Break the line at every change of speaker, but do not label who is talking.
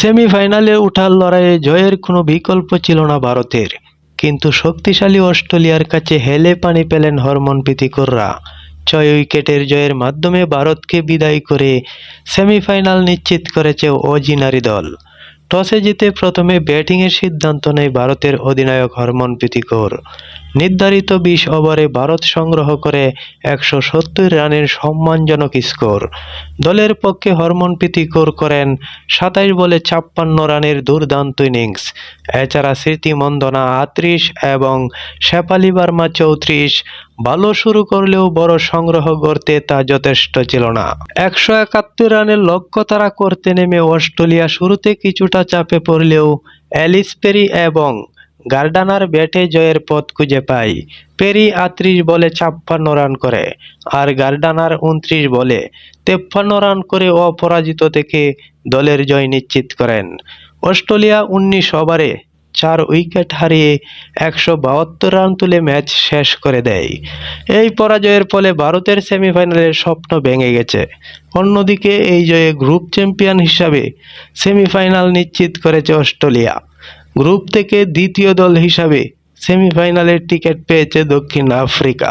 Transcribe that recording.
সেমিফাইনালে ওঠার লড়াইয়ে জয়ের কোনো বিকল্প ছিল না ভারতের, কিন্তু শক্তিশালী অস্ট্রেলিয়ার কাছে হেলে পানি পেলেন হরমনপ্রীতিকররা। 6 উইকেটের জয়ের মাধ্যমে ভারতকে বিদায় করে সেমিফাইনাল নিশ্চিত করেছে অজিনারি দল। টসে জিতে প্রথমে ব্যাটিংয়ের সিদ্ধান্ত নেয় ভারতের অধিনায়ক হরমনপ্রীত কৌর। নির্ধারিত 20 ওভারে ভারত সংগ্রহ করে 170 রানের সম্মানজনক স্কোর। দলের পক্ষে হরমনপ্রীত কৌর করেন 27 বলে 56 রানের দুর্দান্ত ইনিংস। এছাড়া স্মৃতি মন্দনা 38 এবং শেফালি ভার্মা 34। ভালো শুরু করলেও বড় সংগ্রহ করতে তা যথেষ্ট ছিল না। 171 রানের লক্ষ্য তারা করতে নেমে অস্ট্রেলিয়া শুরুতে কিছুটা চাপে পড়লেও অ্যালিস পেরি এবং গার্ডানার ব্যাটে জয়ের পথ খুঁজে পায়। পেরি 38 বলে 56 রান করে, আর গার্ডানার 29 বলে 53 রান করে অপরাজিত থেকে দলের জয় নিশ্চিত করেন। অস্ট্রেলিয়া 19 ওভারে 4 উইকেট হারিয়ে 172 রান তুলে ম্যাচ শেষ করে দেয়। এই পরাজয়ের ফলে ভারতের সেমিফাইনালের স্বপ্ন ভেঙে গেছে। অন্যদিকে এই জয়ে গ্রুপ চ্যাম্পিয়ন হিসাবে সেমিফাইনাল নিশ্চিত করেছে অস্ট্রেলিয়া। গ্রুপ থেকে দ্বিতীয় দল হিসাবে সেমিফাইনালের টিকিট পেয়েছে দক্ষিণ আফ্রিকা।